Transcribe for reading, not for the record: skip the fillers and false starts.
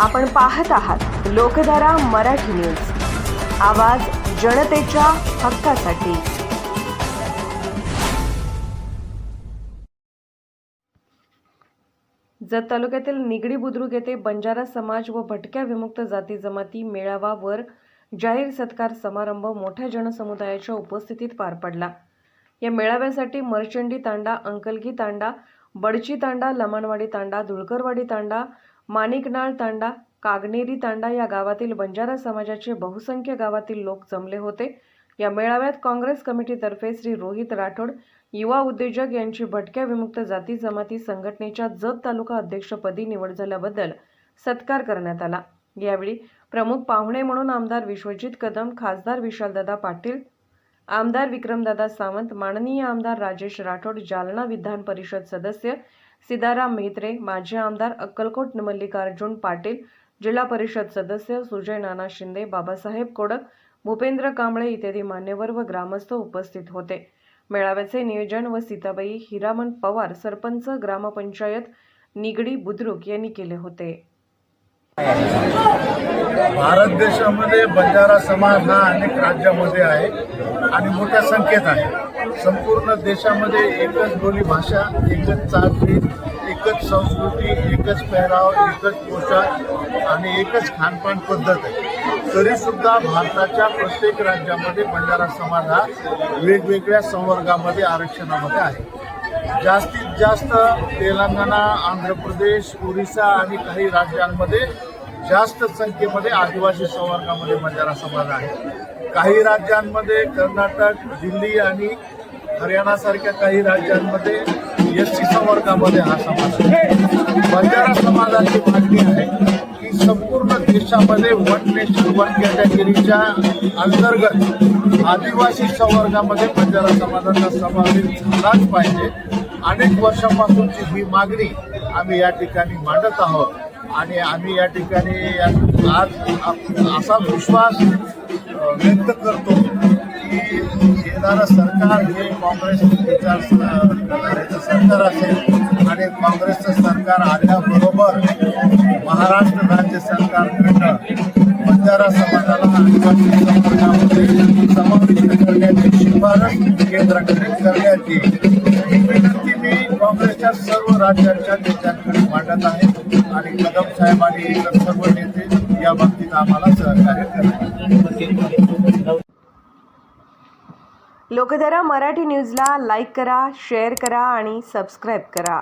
आपण पाहत आहात लोकधारा मराठी न्यूज, आवाज जनतेच्या हक्कासाठी। जत तालुक्यातील निगडी बुद्रुक येथे बंजारा समाज व भटक्या विमुक्त जाती जमाती मेळावा वर जाहीर सत्कार समारंभ मोठ्या जनसमुदायाच्या उपस्थितीत पार पडला। या मेळाव्यासाठी मरचंडी तांडा, अंकलगी तांडा, बडची तांडा, लमाणवाडी तांडा, धुळकरवाडी तांडा, माणिकनाळ तांडा, कागनेरी तांडा या गावातील बंजारा समाजाचे बहुसंख्य गावातील लोक जमले होते। या मेळाव्यात काँग्रेस कमिटीतर्फे श्री रोहित राठोड युवा उद्योजक यांची भटक्या विमुक्त जाती जमाती संघटनेच्या जत तालुका अध्यक्षपदी निवड झाल्याबद्दल सत्कार करण्यात आला। यावेळी प्रमुख पाहुणे म्हणून आमदार विश्वजित कदम, खासदार विशालदादा पाटील, आमदार विक्रमदादा सावंत, माननीय आमदार राजेश राठोड, जालना विधान परिषद सदस्य सीताराम मेहत्रे, माजी आमदार अक्कलकोट मल्लिकार्जुन पाटील, जिल्हा परिषद सदस्य सुजय नाना शिंदे, बाबासाहेब कोडक, भूपेंद्र कांबळे इत्यादी मान्यवर व ग्रामस्थ उपस्थित होते। मेळाव्याचे नियोजन व सीताबाई हिरामन पवार, सरपंच ग्रामपंचायत निगडी बुद्रुक यांनी केले होते। भारत देशामध्ये बंजारा समाज हा अनेक राज्यामध्ये आहे आणि मोठ्या संख्येत आहे। संपूर्ण देशामध्ये एकच बोली भाषा, एकच चालरीत, एकच संस्कृती, एकच पेहराव, एकच पोशाख आणि एकच खानपान पद्धत आहे। तरी सुद्धा भारताच्या प्रत्येक राज्यामध्ये बंजारा समाज हा वेगवेगळ्या संवर्गामध्ये आरक्षणामध्ये आहे। जास्तीत जास्त तेलंगणा, आंध्र प्रदेश, ओरिसा आणि काही राज्यांमध्ये जास्त संख्येमध्ये आदिवासी संवर्गामध्ये बंजारा समाज आहे। काही राज्यांमध्ये कर्नाटक, दिल्ली आणि हरियाणासारख्या काही राज्यांमध्ये एससी संवर्गामध्ये हा समाज आहे। बंजारा समाजाची मागणी आहे की संपूर्ण देशामध्ये वन नेशन वन कॅटेगरीच्या अंतर्गत आदिवासी संवर्गामध्ये बंजारा समाजाचा समावेश झालाच पाहिजे। अनेक वर्षांपासूनची ही मागणी आम्ही या ठिकाणी मांडत आहोत आणि आम्ही या ठिकाणी आज असा विश्वास व्यक्त करतो की येणारं सरकार हे काँग्रेस विचारधारेचं सरकार असेल आणि काँग्रेसचं सरकार आल्याबरोबर महाराष्ट्र राज्य सरकारकडनं बंजारा समाजाला आदिवासी संवर्गामध्ये समाविष्ट करण्याची शिफारस केंद्राकडे करण्यात येईल। ही विनंती मी काँग्रेसच्या सर्व राज्यांच्या नेत्यांकडे मांडत आहे आणि कदम साहेब आणि इतर सर्व नेते या बाबतीत आम्हाला सहकार्य करतात। लोकधारा मराठी न्यूजला लाईक करा, शेअर करा आणि सबस्क्राईब करा।